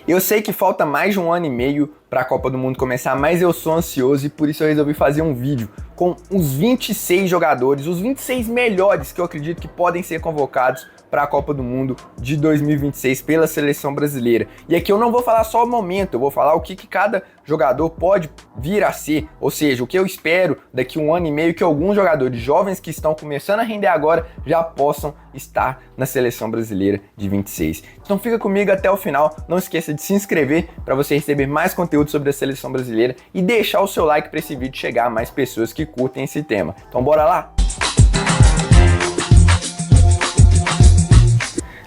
Eu sei que falta mais de 1 ano e meio para a Copa do Mundo começar, mas eu sou ansioso e por isso eu resolvi fazer um vídeo com os 26 jogadores, os 26 melhores que eu acredito que podem ser convocados para a Copa do Mundo de 2026 pela seleção brasileira. E aqui eu não vou falar só o momento, eu vou falar o que cada jogador pode vir a ser, ou seja, o que eu espero daqui 1 ano e meio que alguns jogadores jovens que estão começando a render agora já possam estar na seleção brasileira de 26. Então fica comigo até o final, não esqueça de se inscrever para você receber mais conteúdo sobre a seleção brasileira e deixar o seu like para esse vídeo chegar a mais pessoas que curtem esse tema. Então bora lá?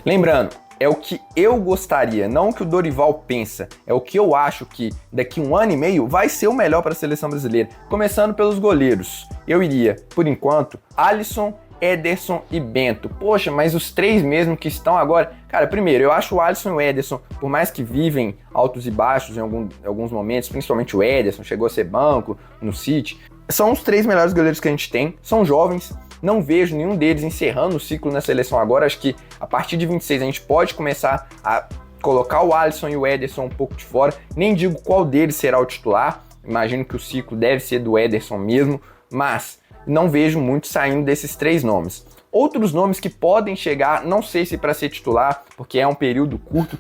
Lembrando, é o que eu gostaria, não o que o Dorival pensa. É o que eu acho que daqui 1 ano e meio vai ser o melhor para a seleção brasileira. Começando pelos goleiros. Eu iria, por enquanto, Alisson, Ederson e Bento. Poxa, mas os 3 mesmo que estão agora... Cara, primeiro, eu acho o Alisson e o Ederson, por mais que vivem altos e baixos em alguns momentos, principalmente o Ederson, chegou a ser banco no City, são os 3 melhores goleiros que a gente tem, são jovens. Não vejo nenhum deles encerrando o ciclo na seleção agora. Acho que a partir de 26 a gente pode começar a colocar o Alisson e o Ederson um pouco de fora. Nem digo qual deles será o titular. Imagino que o ciclo deve ser do Ederson mesmo, mas não vejo muito saindo desses 3 nomes. Outros nomes que podem chegar, não sei se para ser titular, porque é um período curto,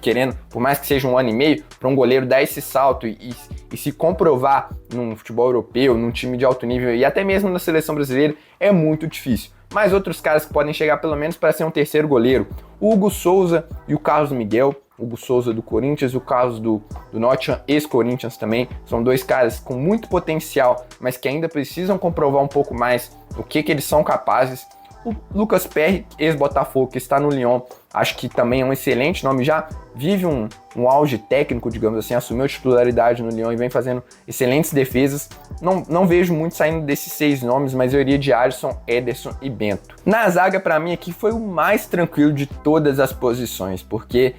por mais que seja 1 ano e meio, para um goleiro dar esse salto e se comprovar num futebol europeu, num time de alto nível e até mesmo na seleção brasileira, é muito difícil. Mas outros caras que podem chegar pelo menos para ser um terceiro goleiro, o Hugo Souza e o Carlos Miguel. Hugo Souza do Corinthians e o Carlos do Nottingham, ex-Corinthians também. São 2 caras com muito potencial, mas que ainda precisam comprovar um pouco mais o que eles são capazes. O Lucas Perry, ex-Botafogo, que está no Lyon, acho que também é um excelente nome, já vive um auge técnico, digamos assim, assumiu titularidade no Lyon e vem fazendo excelentes defesas. Não vejo muito saindo desses 6 nomes, mas eu iria de Alisson, Ederson e Bento. Na zaga, para mim, aqui foi o mais tranquilo de todas as posições, porque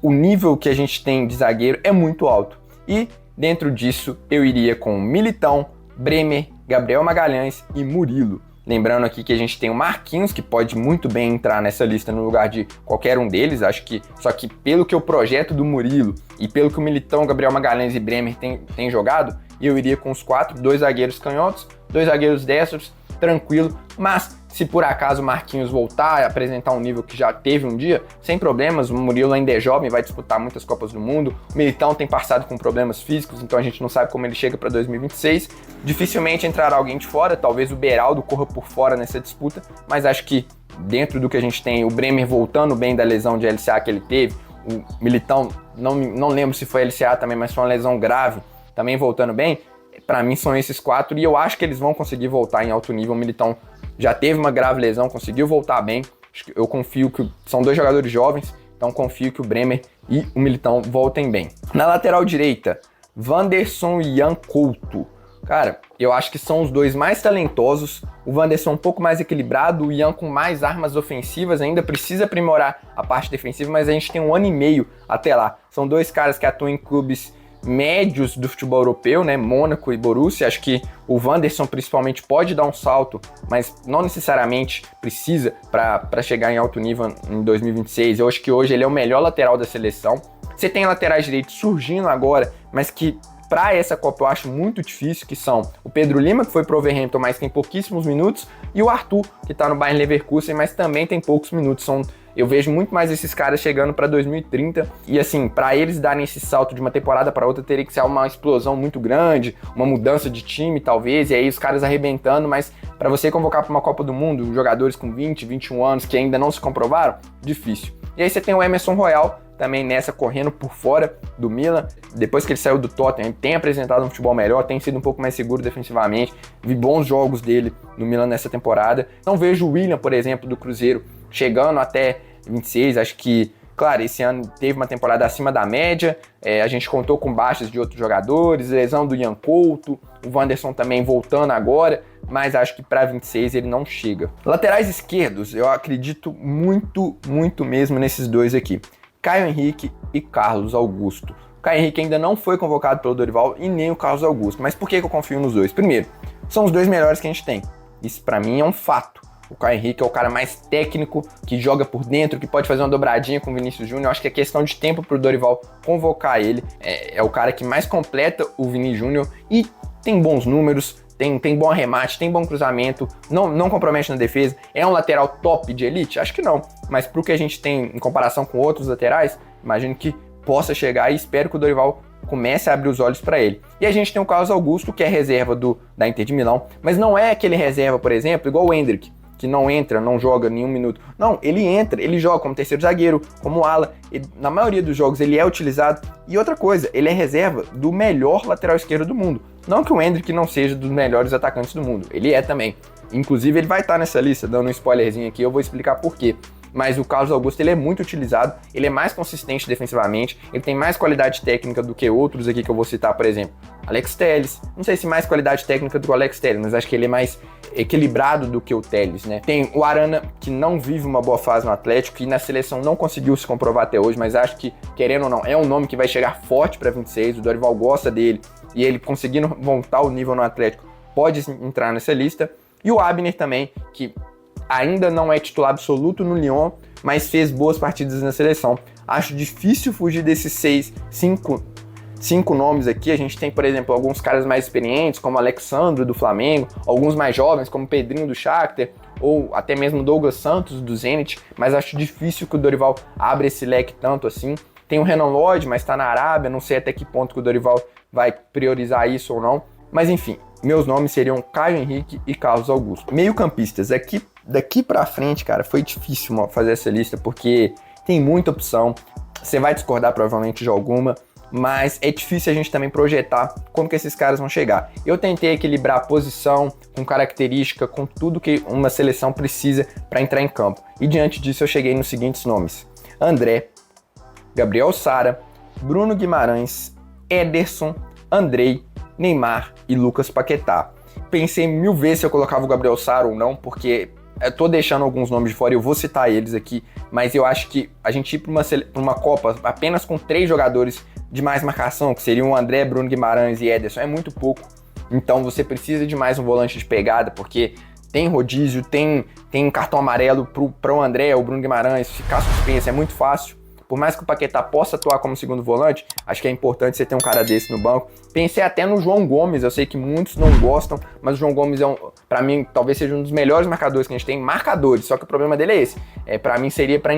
o nível que a gente tem de zagueiro é muito alto. E dentro disso, eu iria com Militão, Bremer, Gabriel Magalhães e Murilo. Lembrando aqui que a gente tem o Marquinhos, que pode muito bem entrar nessa lista no lugar de qualquer um deles. Acho que, só que pelo que o projeto do Murilo e pelo que o Militão, Gabriel Magalhães e Bremer tem jogado, eu iria com os 4, 2 zagueiros canhotos, 2 zagueiros destros, tranquilo. Mas se por acaso o Marquinhos voltar a apresentar um nível que já teve um dia, sem problemas, o Murilo ainda é jovem, vai disputar muitas Copas do Mundo, o Militão tem passado com problemas físicos, então a gente não sabe como ele chega para 2026, dificilmente entrará alguém de fora, talvez o Beraldo corra por fora nessa disputa, mas acho que dentro do que a gente tem, o Bremer voltando bem da lesão de LCA que ele teve, o Militão, não lembro se foi LCA também, mas foi uma lesão grave, também voltando bem, para mim são esses 4 e eu acho que eles vão conseguir voltar em alto nível. O Militão já teve uma grave lesão, conseguiu voltar bem. Eu confio que são 2 jogadores jovens, então confio que o Bremer e o Militão voltem bem. Na lateral direita, Wanderson e Ian Couto. Cara, eu acho que são os 2 mais talentosos. O Wanderson um pouco mais equilibrado, o Ian com mais armas ofensivas, ainda precisa aprimorar a parte defensiva, mas a gente tem 1 ano e meio até lá. São 2 caras que atuam em clubes médios do futebol europeu, né, Mônaco e Borussia. Acho que o Wanderson principalmente pode dar um salto, mas não necessariamente precisa para chegar em alto nível em 2026. Eu acho que hoje ele é o melhor lateral da seleção. Você tem laterais direitos surgindo agora, mas que para essa Copa eu acho muito difícil, que são o Pedro Lima, que foi pro Wolverhampton, mas tem pouquíssimos minutos, e o Arthur, que tá no Bayer Leverkusen, mas também tem poucos minutos. Eu vejo muito mais esses caras chegando para 2030 e assim, para eles darem esse salto de uma temporada para outra, teria que ser uma explosão muito grande, uma mudança de time talvez, e aí os caras arrebentando, mas para você convocar para uma Copa do Mundo jogadores com 20, 21 anos que ainda não se comprovaram, difícil. E aí você tem o Emerson Royal, também nessa correndo por fora do Milan, depois que ele saiu do Tottenham, tem apresentado um futebol melhor, tem sido um pouco mais seguro defensivamente, vi bons jogos dele no Milan nessa temporada. Não vejo o William, por exemplo, do Cruzeiro, chegando até 26, acho que, claro, esse ano teve uma temporada acima da média, a gente contou com baixas de outros jogadores, lesão do Ian Couto, o Wanderson também voltando agora, mas acho que para 26 ele não chega. Laterais esquerdos, eu acredito muito mesmo nesses 2 aqui. Caio Henrique e Carlos Augusto. O Caio Henrique ainda não foi convocado pelo Dorival e nem o Carlos Augusto. Mas por que eu confio nos 2? Primeiro, são os 2 melhores que a gente tem. Isso para mim é um fato. O Caio Henrique é o cara mais técnico, que joga por dentro, que pode fazer uma dobradinha com o Vinícius Júnior. Acho que é questão de tempo pro Dorival convocar ele. É o cara que mais completa o Vini Júnior e tem bons números, tem bom arremate, tem bom cruzamento, não compromete na defesa. É um lateral top de elite? Acho que não. Mas pro que a gente tem em comparação com outros laterais, imagino que possa chegar e espero que o Dorival comece a abrir os olhos para ele. E a gente tem o Carlos Augusto, que é reserva da Inter de Milão, mas não é aquele reserva, por exemplo, igual o Endrick, que não entra, não joga nenhum minuto. Não, ele entra, ele joga como terceiro zagueiro, como ala. Na maioria dos jogos ele é utilizado. E outra coisa, ele é reserva do melhor lateral esquerdo do mundo. Não que o Endrick não seja dos melhores atacantes do mundo, ele é também. Inclusive ele vai estar nessa lista, dando um spoilerzinho aqui, eu vou explicar por quê. Mas o Carlos Augusto ele é muito utilizado, ele é mais consistente defensivamente, ele tem mais qualidade técnica do que outros aqui que eu vou citar, por exemplo, Alex Telles. Não sei se mais qualidade técnica do que o Alex Telles, mas acho que ele é mais equilibrado do que o Telles, né? Tem o Arana, que não vive uma boa fase no Atlético e na seleção não conseguiu se comprovar até hoje, mas acho que, querendo ou não, é um nome que vai chegar forte para 26, o Dorival gosta dele e ele conseguindo voltar o nível no Atlético pode entrar nessa lista. E o Abner também, que ainda não é titular absoluto no Lyon, mas fez boas partidas na seleção. Acho difícil fugir desses cinco nomes aqui. A gente tem, por exemplo, alguns caras mais experientes, como Alexandro do Flamengo, alguns mais jovens, como Pedrinho do Shakhtar, ou até mesmo Douglas Santos do Zenit, mas acho difícil que o Dorival abra esse leque tanto assim. Tem o Renan Lodge, mas está na Arábia, não sei até que ponto que o Dorival vai priorizar isso ou não. Mas enfim, meus nomes seriam Caio Henrique e Carlos Augusto. Meio-campistas, daqui pra frente, cara, foi difícil fazer essa lista, porque tem muita opção. Você vai discordar provavelmente de alguma, mas é difícil a gente também projetar como que esses caras vão chegar. Eu tentei equilibrar a posição com característica, com tudo que uma seleção precisa para entrar em campo. E diante disso eu cheguei nos seguintes nomes: André, Gabriel Sara, Bruno Guimarães, Ederson, Andrei, Neymar e Lucas Paquetá. Pensei 1000 vezes se eu colocava o Gabriel Sara ou não, porque eu tô deixando alguns nomes de fora e eu vou citar eles aqui, mas eu acho que a gente ir pra uma Copa apenas com 3 jogadores de mais marcação, que seriam o André, Bruno Guimarães e Ederson, é muito pouco. Então você precisa de mais um volante de pegada, porque tem rodízio, tem cartão amarelo pro André ou Bruno Guimarães, ficar suspenso é muito fácil. Por mais que o Paquetá possa atuar como segundo volante, acho que é importante você ter um cara desse no banco. Pensei até no João Gomes, eu sei que muitos não gostam, mas o João Gomes pra mim, talvez seja um dos melhores marcadores que a gente tem, marcadores, só que o problema dele é esse. Pra mim seria pra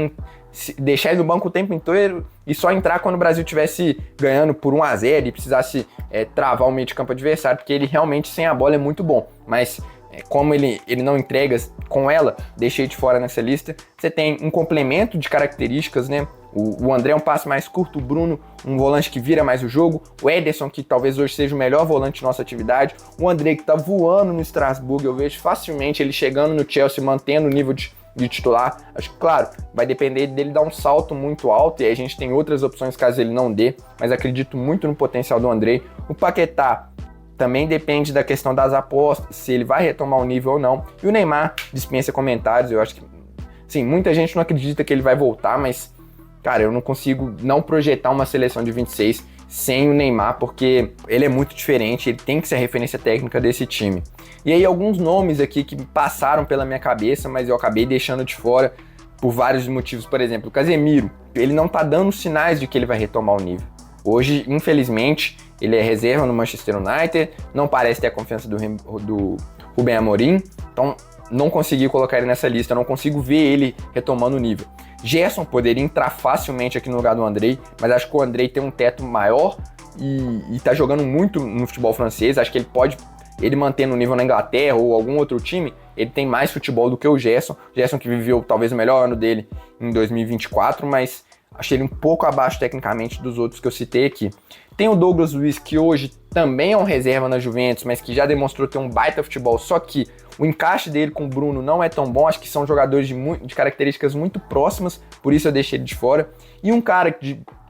deixar ele no banco o tempo inteiro e só entrar quando o Brasil estivesse ganhando por 1-0 e precisasse travar o meio de campo adversário, porque ele realmente sem a bola é muito bom, mas como ele não entrega com ela, deixei de fora nessa lista. Você tem um complemento de características, né? O André é um passe mais curto, o Bruno um volante que vira mais o jogo, o Ederson que talvez hoje seja o melhor volante de nossa atividade, o André que tá voando no Strasbourg, eu vejo facilmente ele chegando no Chelsea, mantendo o nível de titular. Acho que, claro, vai depender dele dar um salto muito alto e aí a gente tem outras opções caso ele não dê, mas acredito muito no potencial do André. O Paquetá também depende da questão das apostas, se ele vai retomar o nível ou não. E o Neymar dispensa comentários, eu acho que, sim, muita gente não acredita que ele vai voltar, mas, cara, eu não consigo não projetar uma seleção de 26 sem o Neymar, porque ele é muito diferente, ele tem que ser a referência técnica desse time. E aí alguns nomes aqui que passaram pela minha cabeça, mas eu acabei deixando de fora por vários motivos. Por exemplo, o Casemiro, ele não tá dando sinais de que ele vai retomar o nível. Hoje, infelizmente, ele é reserva no Manchester United, não parece ter a confiança do Rubem Amorim, então não consegui colocar ele nessa lista, não consigo ver ele retomando o nível. Gerson poderia entrar facilmente aqui no lugar do Andrei, mas acho que o Andrei tem um teto maior e tá jogando muito no futebol francês, acho que ele mantendo o nível na Inglaterra ou algum outro time, ele tem mais futebol do que o Gerson que viveu talvez o melhor ano dele em 2024, mas achei ele um pouco abaixo tecnicamente dos outros que eu citei aqui. Tem o Douglas Luiz, que hoje também é um reserva na Juventus, mas que já demonstrou ter um baita futebol, só que o encaixe dele com o Bruno não é tão bom, acho que são jogadores de características muito próximas, por isso eu deixei ele de fora. E um cara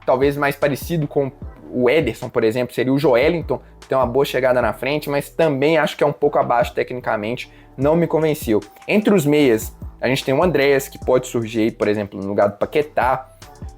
talvez mais parecido com o Ederson, por exemplo, seria o Joelinton, que tem uma boa chegada na frente, mas também acho que é um pouco abaixo tecnicamente, não me convenceu. Entre os meias, a gente tem o Andreas, que pode surgir, por exemplo, no lugar do Paquetá,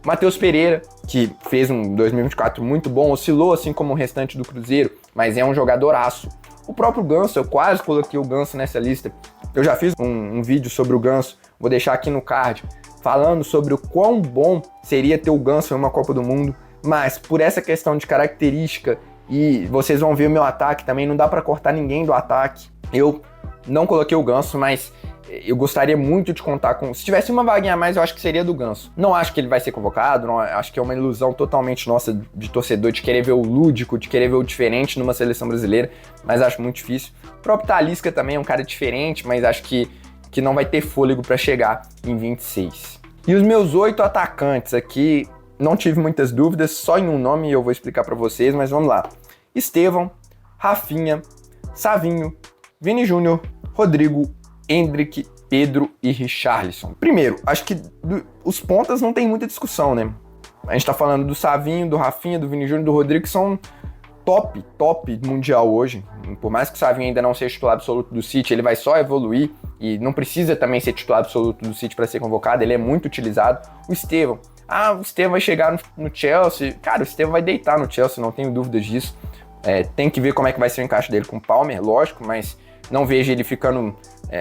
Matheus Pereira, que fez um 2024 muito bom, oscilou assim como o restante do Cruzeiro, mas é um jogadoraço. O próprio Ganso, eu quase coloquei o Ganso nessa lista. Eu já fiz um vídeo sobre o Ganso, vou deixar aqui no card, falando sobre o quão bom seria ter o Ganso em uma Copa do Mundo, mas por essa questão de característica, e vocês vão ver o meu ataque também, não dá pra cortar ninguém do ataque. Eu não coloquei o Ganso, mas eu gostaria muito de contar com... Se tivesse uma vaguinha a mais, eu acho que seria do Ganso. Não acho que ele vai ser convocado, não, acho que é uma ilusão totalmente nossa de torcedor, de querer ver o lúdico, de querer ver o diferente numa seleção brasileira, mas acho muito difícil. O próprio Talisca também é um cara diferente, mas acho que não vai ter fôlego para chegar em 26. E os meus 8 atacantes aqui, não tive muitas dúvidas, só em um nome eu vou explicar para vocês, mas vamos lá. Estevão, Rafinha, Savinho, Vini Júnior, Rodrigo, Endrick, Pedro e Richarlison. Primeiro, acho que os pontas não tem muita discussão, né? A gente tá falando do Savinho, do Rafinha, do Vini Júnior, do Rodrigo, que são top mundial hoje. Por mais que o Savinho ainda não seja titular absoluto do City, ele vai só evoluir e não precisa também ser titular absoluto do City para ser convocado, ele é muito utilizado. O Estevão, o Estevão vai chegar no Chelsea. Cara, o Estevão vai deitar no Chelsea, não tenho dúvidas disso. Tem que ver como é que vai ser o encaixe dele com o Palmer, lógico, mas não vejo ele ficando...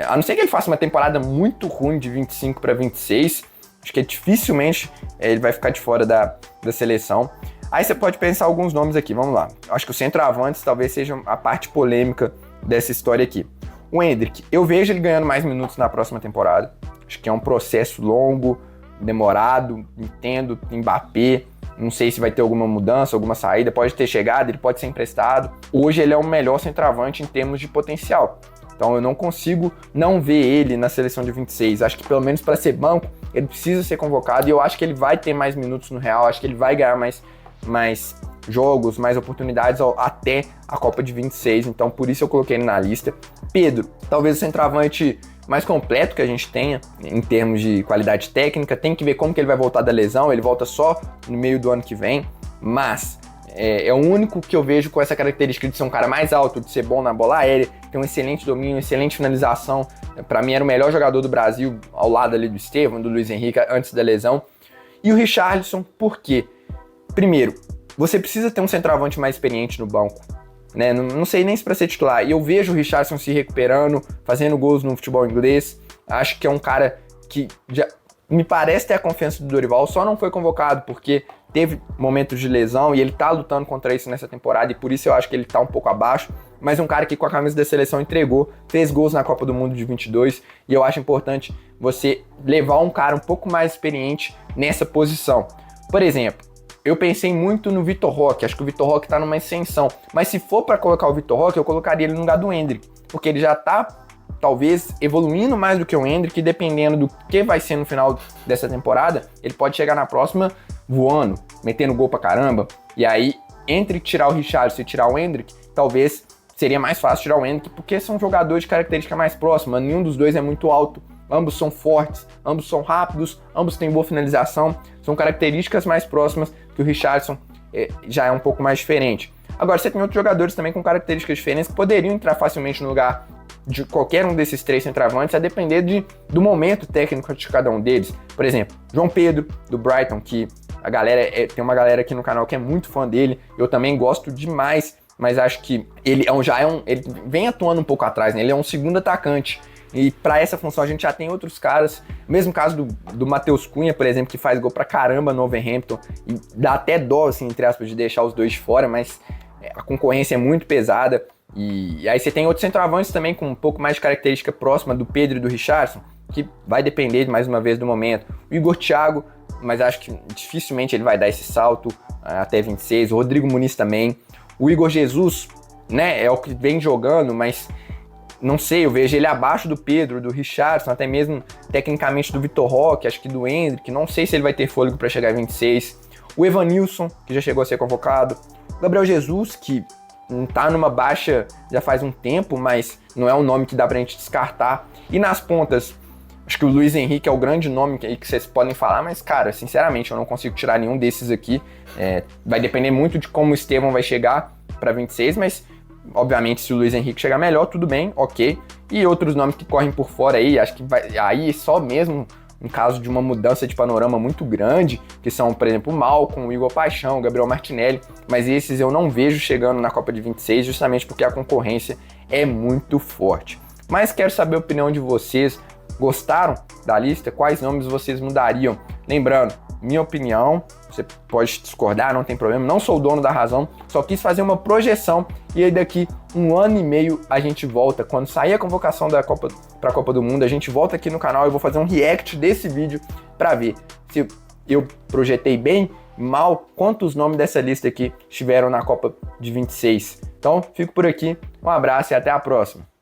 a não ser que ele faça uma temporada muito ruim de 25 para 26, acho que dificilmente ele vai ficar de fora da seleção. Aí você pode pensar alguns nomes aqui, vamos lá. Acho que o centroavantes talvez seja a parte polêmica dessa história aqui. O Endrick, eu vejo ele ganhando mais minutos na próxima temporada. Acho que é um processo longo, demorado, entendo, Mbappé, não sei se vai ter alguma mudança, alguma saída, pode ter chegado, ele pode ser emprestado. Hoje ele é o melhor centroavante em termos de potencial. Então eu não consigo não ver ele na seleção de 26. Acho que pelo menos para ser banco, ele precisa ser convocado e eu acho que ele vai ter mais minutos no Real, acho que ele vai ganhar mais jogos, mais oportunidades até a Copa de 26, então por isso eu coloquei ele na lista. Pedro, talvez o centroavante mais completo que a gente tenha em termos de qualidade técnica, tem que ver como que ele vai voltar da lesão, ele volta só no meio do ano que vem, mas é o único que eu vejo com essa característica de ser um cara mais alto, de ser bom na bola aérea, ter um excelente domínio, excelente finalização. Para mim era o melhor jogador do Brasil ao lado ali do Estevão, do Luiz Henrique antes da lesão. E o Richarlison, por quê? Primeiro, você precisa ter um centroavante mais experiente no banco, né? Não sei nem se para ser titular. E eu vejo o Richarlison se recuperando, fazendo gols no futebol inglês. Acho que é um cara que já me parece ter a confiança do Dorival, só não foi convocado porque teve momentos de lesão e ele tá lutando contra isso nessa temporada e por isso eu acho que ele tá um pouco abaixo. Mas um cara que com a camisa da seleção entregou, fez gols na Copa do Mundo de 22 e eu acho importante você levar um cara um pouco mais experiente nessa posição. Por exemplo, eu pensei muito no Vitor Roque, acho que o Vitor Roque tá numa ascensão, mas se for para colocar o Vitor Roque, eu colocaria ele no lugar do Endrick, porque ele já tá, talvez, evoluindo mais do que o Endrick, dependendo do que vai ser no final dessa temporada, ele pode chegar na próxima voando, metendo gol pra caramba, e aí, entre tirar o Richarlison e tirar o Endrick, talvez seria mais fácil tirar o Endrick, porque são jogadores de característica mais próxima, nenhum dos dois é muito alto, ambos são fortes, ambos são rápidos, ambos têm boa finalização, são características mais próximas que o Richarlison já é um pouco mais diferente. Agora, você tem outros jogadores também com características diferentes que poderiam entrar facilmente no lugar de qualquer um desses três centroavantes, a depender do momento técnico de cada um deles. Por exemplo, João Pedro, do Brighton, que a galera tem uma galera aqui no canal que é muito fã dele, eu também gosto demais, mas acho que ele ele vem atuando um pouco atrás, né? Ele é um segundo atacante. E para essa função a gente já tem outros caras, mesmo caso do Matheus Cunha, por exemplo, que faz gol pra caramba no Wolverhampton, e dá até dó, assim, entre aspas, de deixar os dois de fora, mas a concorrência é muito pesada, e aí você tem outros centroavantes também com um pouco mais de característica próxima do Pedro e do Richarlison, que vai depender, mais uma vez, do momento. O Igor Thiago, mas acho que dificilmente ele vai dar esse salto até 26, o Rodrigo Muniz também, o Igor Jesus, né, é o que vem jogando, mas... não sei, eu vejo ele abaixo do Pedro, do Richarlison, até mesmo tecnicamente do Vitor Roque, acho que do Endrick, não sei se ele vai ter fôlego para chegar em 26. O Evanilson, que já chegou a ser convocado. O Gabriel Jesus, que tá numa baixa já faz um tempo, mas não é um nome que dá pra gente descartar. E nas pontas, acho que o Luiz Henrique é o grande nome que vocês podem falar, mas, cara, sinceramente, eu não consigo tirar nenhum desses aqui. Vai depender muito de como o Estevão vai chegar para 26, mas... obviamente, se o Luiz Henrique chegar melhor, tudo bem, ok. E outros nomes que correm por fora aí, acho que vai aí só mesmo em caso de uma mudança de panorama muito grande, que são, por exemplo, o Malcom, o Igor Paixão, o Gabriel Martinelli, mas esses eu não vejo chegando na Copa de 26, justamente porque a concorrência é muito forte. Mas quero saber a opinião de vocês. Gostaram da lista? Quais nomes vocês mudariam? Lembrando, minha opinião, você pode discordar, não tem problema, não sou o dono da razão, só quis fazer uma projeção e aí daqui 1 ano e meio a gente volta, quando sair a convocação da Copa para a Copa do Mundo, a gente volta aqui no canal e eu vou fazer um react desse vídeo para ver se eu projetei bem, mal, quantos nomes dessa lista aqui estiveram na Copa de 26. Então, fico por aqui, um abraço e até a próxima.